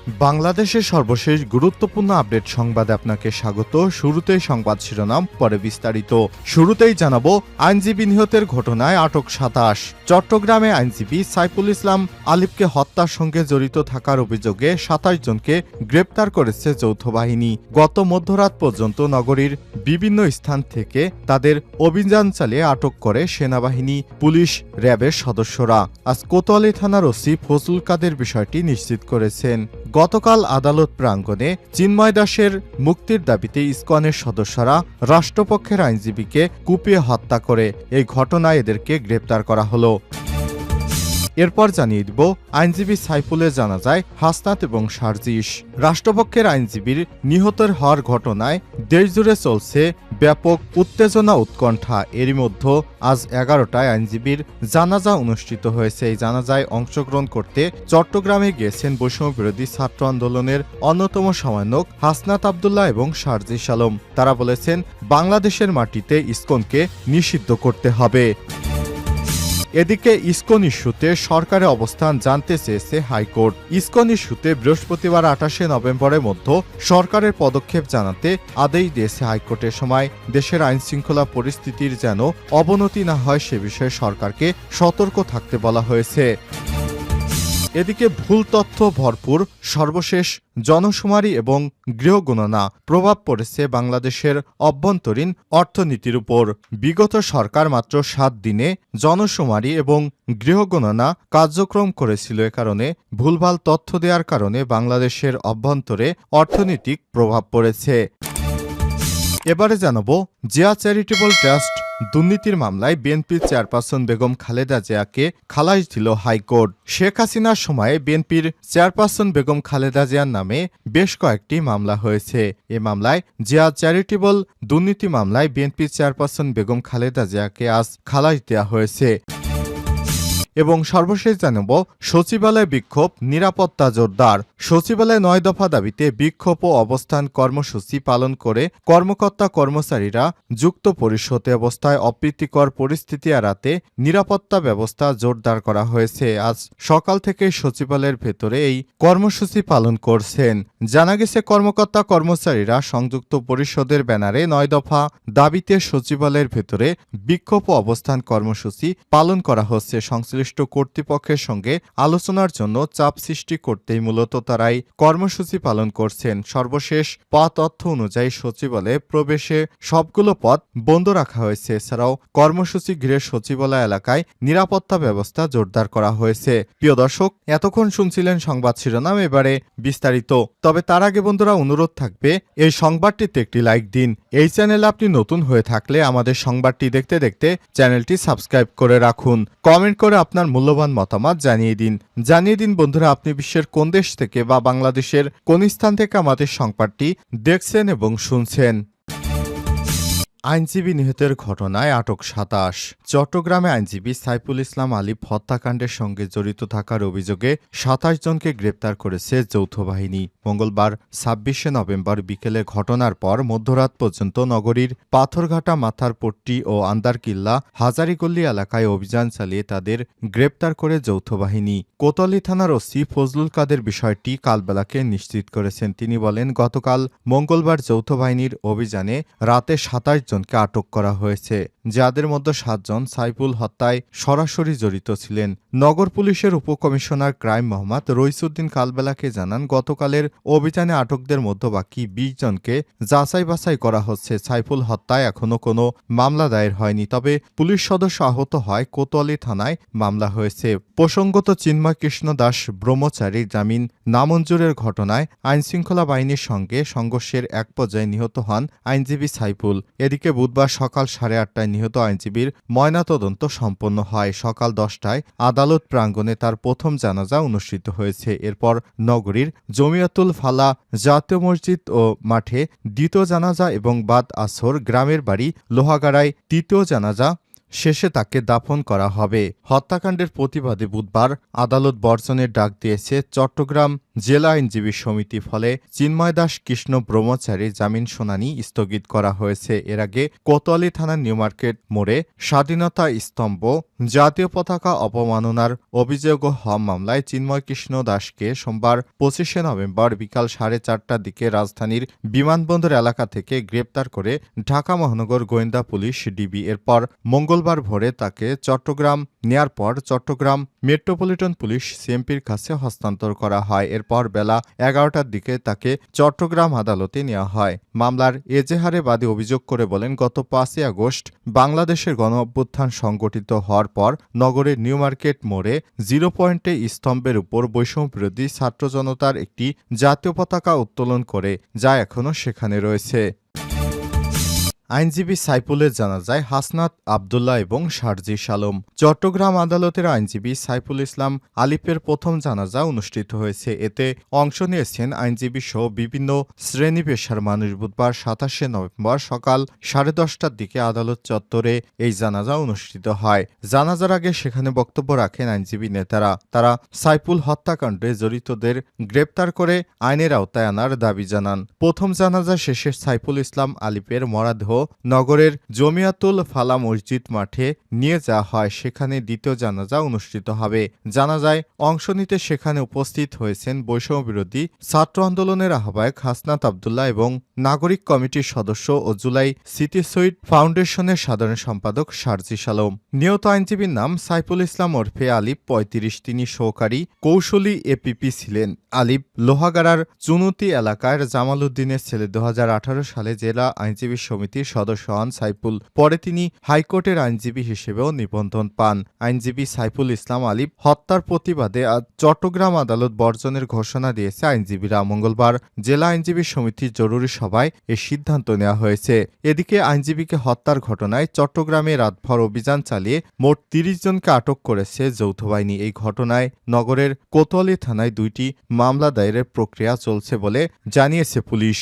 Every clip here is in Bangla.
বাংলাদেশের সর্বশেষ গুরুত্বপূর্ণ আপডেট সংবাদে আপনাকে স্বাগত। শুরুতেই সংবাদ শিরোনাম, পরে বিস্তারিত। শুরুতেই জানাবো, আইনজীবী নিহতের ঘটনায় আটক ২৭। চট্টগ্রামে আইনজীবী সাইফুল ইসলাম আলিফকে হত্যার সঙ্গে জড়িত থাকার অভিযোগে ২৭ জনকে গ্রেপ্তার করেছে যৌথ বাহিনী। গত মধ্যরাত পর্যন্ত নগরীর বিভিন্ন স্থান থেকে তাদের অভিযান চালিয়ে আটক করে সেনাবাহিনী, পুলিশ, র্যাবের সদস্যরা। আজ কোতোয়ালি থানার ওসি ফজলুল কাদের বিষয়টি নিশ্চিত করেছেন। গতকাল আদালত প্রাঙ্গণে চিন্ময় দাসের মুক্তির দাবিতে ইসকনের সদস্যরা রাষ্ট্রপক্ষের আইনজীবীকে কুপিয়ে হত্যা করে এই ঘটনায় এদেরকে গ্রেপ্তার করা হলো। এরপর জানিয়ে দিব, আইনজীবী সাইফুলের জানাজায় হাসনাত এবং সার্জিস। রাষ্ট্রপক্ষের আইনজীবীর নিহতের হওয়ার ঘটনায় দেশজুড়ে চলছে ব্যাপক উত্তেজনা, উৎকণ্ঠা। এরই মধ্যে আজ ১১টায় আইনজীবীর জানাজা অনুষ্ঠিত হয়েছে। এই জানাজায় অংশগ্রহণ করতে চট্টগ্রামে গিয়েছেন বৈষম্য বিরোধী ছাত্র আন্দোলনের অন্যতম সমন্বয়ক হাসনাত আবদুল্লাহ এবং সার্জিস আলম। তারা বলেছেন, বাংলাদেশের মাটিতে ইসকনকে নিষিদ্ধ করতে হবে। এদিকে ইসকন ইস্যুতে সরকারের অবস্থান জানতে চেয়েছে হাইকোর্ট। ইসকন ইস্যুতে বৃহস্পতিবার ২৮শে নভেম্বরের মধ্যে সরকারের পদক্ষেপ জানাতে আদেশ দিয়েছে হাইকোর্টের সময় দেশের আইনশৃঙ্খলা পরিস্থিতির যেন অবনতি না হয় সে বিষয়ে সরকারকে সতর্ক থাকতে বলা হয়েছে। এদিকে ভুল তথ্য ভরপুর সর্বশেষ জনশুমারি এবং গৃহগণনা প্রভাব পড়েছে বাংলাদেশের অভ্যন্তরীণ অর্থনীতির উপর। বিগত সরকার মাত্র ৭ দিনে জনশুমারি এবং গৃহগণনা কার্যক্রম করেছিল। এ কারণে ভুলভাল তথ্য দেওয়ার কারণে বাংলাদেশের অভ্যন্তরে অর্থনৈতিক প্রভাব পড়েছে। এবারে জানাবো, জিয়া চ্যারিটেবল ট্রাস্ট দুর্নীতির মামলায় বিএনপির চেয়ারপারসন বেগম খালেদা জিয়াকে খালাস দিল হাইকোর্ট। শেখ হাসিনার সময়ে বিএনপির চেয়ারপারসন বেগম খালেদা জিয়ার নামে বেশ কয়েকটি মামলা হয়েছে। এ মামলায় জিয়া চ্যারিটেবল দুর্নীতি মামলায় বিএনপির চেয়ারপারসন বেগম খালেদা জিয়াকে আজ খালাস দেওয়া হয়েছে। এবং সর্বশেষ জানাব, সচিবালয় বিক্ষোভ, নিরাপত্তা জোরদার। সচিবালয়ে ৯ দফা দাবিতে বিক্ষোভ ও অবস্থান কর্মসূচি পালন করে কর্মকর্তা কর্মচারীরা যুক্ত পরিষদ অবস্থায় অপ্রীতিকর পরিস্থিতি এড়াতে নিরাপত্তা ব্যবস্থা জোরদার করা হয়েছে। আজ সকাল থেকে সচিবালয়ের ভেতরে এই কর্মসূচি পালন করছেন। জানা গেছে, কর্মকর্তা কর্মচারীরা সংযুক্ত পরিষদের ব্যানারে ৯ দফা দাবিতে সচিবালয়ের ভেতরে বিক্ষোভ ও অবস্থান কর্মসূচি পালন করা হচ্ছে। সংশ্লিষ্ট কর্তৃপক্ষের সঙ্গে আলোচনার জন্য চাপ সৃষ্টি করতেই মূলত তারাই কর্মসূচি পালন করছেন। সর্বশেষ তথ্য অনুযায়ী সচিবালয়ে প্রবেশে সবগুলো পথ বন্ধ রাখা হয়েছে। এছাড়াও কর্মসূচি ঘিরে সচিবালয় এলাকায় নিরাপত্তা ব্যবস্থা জোরদার করা হয়েছে। প্রিয় দর্শক, এতক্ষণ শুনছিলেন সংবাদ শিরোনাম, এবারে বিস্তারিত। তবে তার আগে বন্ধুরা, অনুরোধ থাকবে এই সংবাদটিতে একটি লাইক দিন। এই চ্যানেলে আপনি নতুন হয়ে থাকলে আমাদের সংবাদটি দেখতে দেখতে চ্যানেলটি সাবস্ক্রাইব করে রাখুন। কমেন্ট করে আপনার মূল্যবান মতামত জানিয়ে দিন বন্ধুরা, আপনি বিশ্বের কোন দেশ থেকে বা বাংলাদেশের কোন স্থান থেকে আমাদের সংবাদটি দেখছেন এবং শুনছেন। আইনজীবী নিহতের ঘটনায় আটক ২৭। চট্টগ্রামে আইনজীবী সাইফুল ইসলাম আলিফ হত্যাকাণ্ডের সঙ্গে জড়িত থাকার অভিযোগে ২৭ জনকে গ্রেপ্তার করেছে যৌথ বাহিনী। মঙ্গলবার ২৬শে নভেম্বর বিকেলে ঘটনার পর মধ্যরাত পর্যন্ত নগরীর পাথরঘাটা, মাথারপট্টি ও আন্দারকিল্লা, হাজারীগল্লি এলাকায় অভিযান চালিয়ে তাদের গ্রেপ্তার করে যৌথ বাহিনী। কোতোয়ালি থানার ওসি ফজলুল কাদের বিষয়টি কালবেলাকে নিশ্চিত করেছেন। তিনি বলেন, গতকাল মঙ্গলবার যৌথ বাহিনীর অভিযানে রাতে ২৭ জনকে আটক করা হয়েছে, যাদের মধ্যে ৭ জন সাইফুল হত্যায় সরাসরি জড়িত ছিলেন। নগর পুলিশের উপকমিশনার ক্রাইম মোহাম্মদ রইসুদ্দিন কালবেলাকে জানান, গতকালের অভিযানে আটকদের মধ্যে বাকি ২০ জনকে যাচাই বাছাই করা হচ্ছে। সাইফুল হত্যায় এখনো কোনো মামলা দায়ের হয়নি, তবে পুলিশ সদস্য আহত হয় কোতোয়ালি থানায় মামলা হয়েছে। প্রসঙ্গত, চিন্ময় কৃষ্ণ দাস ব্রহ্মচারীর জামিন নামঞ্জুরের ঘটনায় আইনশৃঙ্খলা বাহিনীর সঙ্গে সংঘর্ষের এক পর্যায়ে নিহত হন আইনজীবী সাইফুল। এদিকে বুধবার সকাল ৮:৩০টায় নিহত আইনজীবীর ময়নাতদন্ত সম্পন্ন হয়। সকাল ১০টায় আদালত প্রাঙ্গণে তার প্রথম জানাজা অনুষ্ঠিত হয়েছে। এরপর নগরীর জমিয়াতুল ফালা জাতীয় মসজিদ ও মাঠে দ্বিতীয় জানাজা এবং বাদ আসর গ্রামের বাড়ি লোহাগাড়ায় তৃতীয় জানাজা শেষে তাকে দাফন করা হবে। হত্যাকাণ্ডের প্রতিবাদে বুধবার আদালত বর্জনের ডাক দিয়েছে চট্টগ্রাম জেলা আইনজীবী সমিতি। ফলে চিন্ময় দাস কৃষ্ণ ব্রহ্মচারীর জামিন শুনানি স্থগিত করা হয়েছে। এর আগে কোতোয়ালি থানার নিউ মার্কেট মোড়ে স্বাধীনতা স্তম্ভ, জাতীয় পতাকা অবমাননার অভিযোগ হওয়া মামলায় চিন্ময় কৃষ্ণ দাসকে সোমবার 25শে নভেম্বর বিকাল 4:30টার দিকে রাজধানীর বিমানবন্দর এলাকা থেকে গ্রেপ্তার করে ঢাকা মহানগর গোয়েন্দা পুলিশ ডিবি। এরপর মঙ্গলবার ভোরে তাকে চট্টগ্রাম নেয়ার পর চট্টগ্রাম মেট্রোপলিটন পুলিশ সিএমপির কাছে হস্তান্তর করা হয়। এরপর বেলা 11টার দিকে তাকে চট্টগ্রাম আদালতে নেওয়া হয়। মামলার এজেহারে বাদী অভিযোগ করে বলেন, গত 5ই আগস্ট বাংলাদেশের গণঅভ্যুত্থান সংগঠিত হওয়ার পর নগরের নিউ মার্কেট মোড়ে 0 পয়েন্টে স্তম্ভের উপর বৈষম্যবিরোধী ছাত্র জনতার একটি জাতীয় পতাকা উত্তোলন করে, যা এখনও সেখানে রয়েছে। আইনজীবী সাইফুলের জানাজায় হাসনাত আবদুল্লাহ এবং শারজিস আলম। চট্টগ্রাম আদালতের আইনজীবী সাইফুল ইসলাম আলিফের প্রথম জানাজা অনুষ্ঠিত হয়েছে। এতে অংশ নিয়েছেন আইনজীবী সহ বিভিন্ন শ্রেণী পেশার মানুষ। বুধবার 27শে নভেম্বর সকাল 10:30টার দিকে আদালত চত্বরে এই জানাজা অনুষ্ঠিত হয়। জানাজার আগে সেখানে বক্তব্য রাখেন আইনজীবী নেতারা। তারা সাইফুল হত্যাকাণ্ডে জড়িতদের গ্রেপ্তার করে আইনের আওতায় আনার দাবি জানান। প্রথম জানাজা শেষে সাইফুল ইসলাম আলিফের মরদেহ নগরের জমিয়াতুল ফালা মসজিদ মাঠে নিয়ে যাওয়া হয়। সেখানে দ্বিতীয় জানাজা অনুষ্ঠিত হবে। জানাজায় অংশ নিতে সেখানে উপস্থিত হয়েছেন বৈষম্যবিরোধী ছাত্র আন্দোলনের আহ্বায়ক হাসনাত আবদুল্লাহ এবং নাগরিক কমিটির সদস্য ও জুলাই স্মৃতি শহীদ ফাউন্ডেশনের সাধারণ সম্পাদক শারজিস আলম। নিহত আইনজীবীর নাম সাইফুল ইসলাম ওরফে আলিফ, 35। তিনি সহকারী কৌশলী এপিপি ছিলেন। আলিফ লোহাগাড়ার চুনুতি এলাকার জামাল উদ্দিনের ছেলে। 2018 সালে জেলা আইনজীবী সমিতির সদস্য হন সাইফুল। পরে তিনি হাইকোর্টের আইনজীবী হিসেবেও নিবন্ধন পান। আইনজীবী সাইফুল ইসলাম আলিফ হত্যার প্রতিবাদে আজ চট্টগ্রাম আদালত বর্জনের ঘোষণা দিয়েছে আইনজীবীরা। মঙ্গলবার জেলা আইনজীবী সমিতির জরুরি সভায় এ সিদ্ধান্ত নেওয়া হয়েছে। এদিকে আইনজীবীকে হত্যার ঘটনায় চট্টগ্রামে রাতভর অভিযান চালিয়ে মোট 30 জনকে আটক করেছে যৌথ বাহিনী। এই ঘটনায় নগরের কোতোয়ালি থানায় 2টি মামলা দায়েরের প্রক্রিয়া চলছে বলে জানিয়েছে পুলিশ।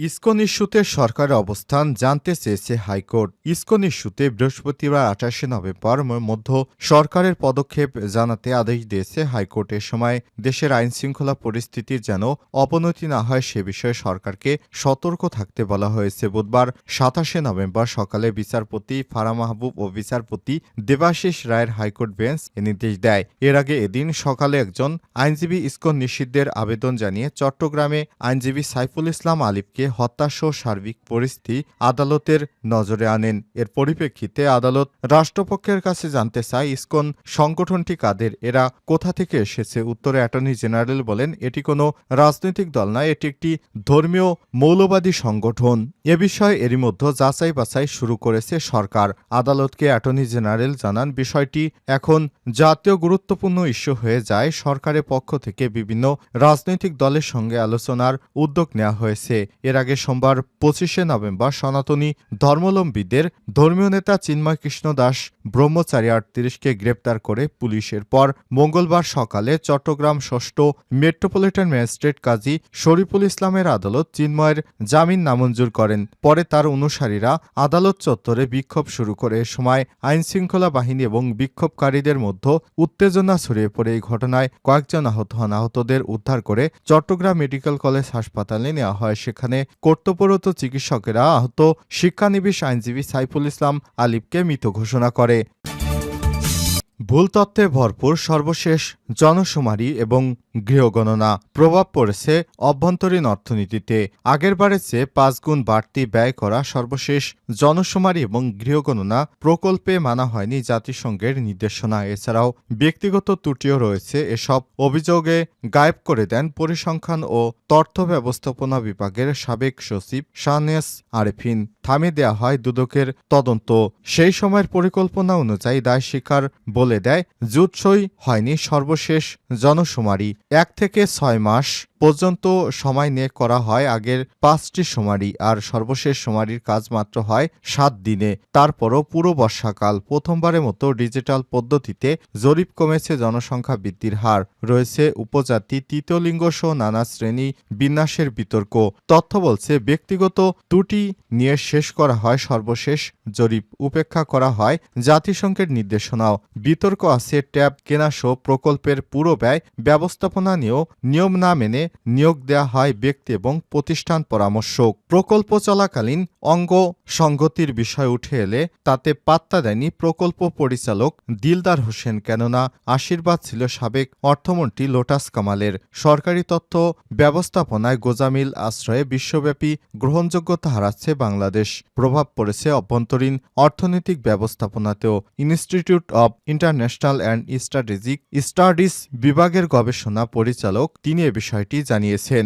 ইসকন ইস্যুতে সরকারের অবস্থান জানতে চেয়েছে হাইকোর্ট। ইসকন ইস্যুতে বৃহস্পতিবার 28শে নভেম্বর মধ্য সরকারের পদক্ষেপ জানাতে আদেশ দিয়েছে হাইকোর্ট। এ সময় দেশের আইনশৃঙ্খলা পরিস্থিতির যেন অবনতি না হয় সে বিষয়ে সরকারকে সতর্ক থাকতে বলা হয়েছে। বুধবার 27শে নভেম্বর সকালে বিচারপতি ফারা মাহবুব ও বিচারপতি দেবাশিস রায়ের হাইকোর্ট বেঞ্চ এ নির্দেশ দেয়। এর আগে এদিন সকালে একজন আইনজীবী ইসকন নিষিদ্ধের আবেদন জানিয়ে চট্টগ্রামে আইনজীবী সাইফুল ইসলাম আলিফকে হত্যাসহ সার্বিক পরিস্থিতি আদালতের নজরে আনেন। এর পরিপ্রেক্ষিতে আদালত রাষ্ট্রপক্ষের কাছে জানতে চায়, ইসকন সংগঠনটি কাদের, এরা কোথা থেকে এসেছে। উত্তরে অ্যাটর্নি জেনারেল বলেন, এটি কোনো রাজনৈতিক দল নয়, এটি একটি ধর্মীয় মৌলবাদী সংগঠন। এ বিষয়ে এরই মধ্যে যাচাই বাছাই শুরু করেছে সরকার। আদালতকে অ্যাটর্নি জেনারেল জানান, বিষয়টি এখন জাতীয় গুরুত্বপূর্ণ ইস্যু হয়ে যায়। সরকারের পক্ষ থেকে বিভিন্ন রাজনৈতিক দলের সঙ্গে আলোচনার উদ্যোগ নেওয়া হয়েছে। এর আগে সোমবার 25শে নভেম্বর সনাতনী ধর্মাবলম্বীদের ধর্মীয় নেতা চিন্ময় কৃষ্ণ দাস ব্রহ্মচারী 38কে গ্রেপ্তার করে পুলিশের পর মঙ্গলবার সকালে চট্টগ্রাম 6ষ্ঠ মেট্রোপলিটন ম্যাজিস্ট্রেট কাজী শরীফুল ইসলামের আদালত চিন্ময়ের জামিন নামঞ্জুর করেন। পরে তার অনুসারীরা আদালত চত্বরে বিক্ষোভ শুরু করে। এ সময় আইনশৃঙ্খলা বাহিনী এবং বিক্ষোভকারীদের মধ্যে উত্তেজনা ছড়িয়ে পড়ে। এই ঘটনায় কয়েকজন আহত হন। আহতদের উদ্ধার করে চট্টগ্রাম মেডিকেল কলেজ হাসপাতালে নেওয়া হয়। সেখানে কর্তব্যরত চিকিৎসকেরা আহত শিক্ষানবিশ আইনজীবী সাইফুল ইসলাম আলিফকে মৃত ঘোষণা করে। ভুল তথ্যে ভরপুর সর্বশেষ জনশুমারি এবং গৃহগণনা প্রভাব পড়েছে অভ্যন্তরীণ অর্থনীতিতে। আগেরবারের চেয়ে 5 গুণ বাড়তি ব্যয় করা সর্বশেষ জনশুমারি এবং গৃহগণনা প্রকল্পে মানা হয়নি জাতিসংঘের নির্দেশনা। এছাড়াও ব্যক্তিগত ত্রুটিও রয়েছে। এসব অভিযোগে গায়েব করে দেন পরিসংখ্যান ও তথ্য ব্যবস্থাপনা বিভাগের সাবেক সচিব শাহনেস আরেফিন। থামিয়ে দেওয়া হয় দুদকের তদন্ত। সেই সময়ের পরিকল্পনা অনুযায়ী দায় স্বীকার বলে দেয়, জুতসই হয়নি সর্বশেষ জনশুমারি। 1 থেকে 6 মাস পর্যন্ত সময় নিয়ে করা হয় আগের 5টি শুমারি, আর সর্বশেষ শুমারির কাজ মাত্র হয় 7 দিনে। তারপরও পুরো বর্ষাকাল প্রথমবারের মতো ডিজিটাল পদ্ধতিতে জরিপ কমেছে জনসংখ্যা বৃদ্ধির হার, রয়েছে উপজাতি, তৃতীয় লিঙ্গ সহ নানা শ্রেণী বিন্যাসের বিতর্ক। তথ্য বলছে ব্যক্তিগত ত্রুটি নিয়ে শেষ করা হয় সর্বশেষ জরিপ, উপেক্ষা করা হয় জাতিসংঘের নির্দেশনাও। বিতর্ক আছে ট্যাব কেনাসহ প্রকল্পের পুরো ব্যয় ব্যবস্থাপনা নিয়েও। নিয়ম না মেনে নিয়োগ দেওয়া হয় ব্যক্তি এবং প্রতিষ্ঠান পরামর্শক। প্রকল্প চলাকালীন অঙ্গ সংগতির বিষয় উঠে এলে তাতে পাত্তা দেয়নি প্রকল্প পরিচালক দিলদার হোসেন, কেননা আশীর্বাদ ছিল সাবেক অর্থমন্ত্রী লোটাস কামালের। সরকারি তথ্য ব্যবস্থাপনায় গোজামিল আশ্রয়ে বিশ্বব্যাপী গ্রহণযোগ্যতা হারাচ্ছে বাংলাদেশ। প্রভাব পড়েছে অভ্যন্তরীণ অর্থনৈতিক ব্যবস্থাপনাতেও। Institute of international and strategic studies বিভাগের গবেষণা পরিচালক তিনি এ বিষয়টি জানিয়েছেন।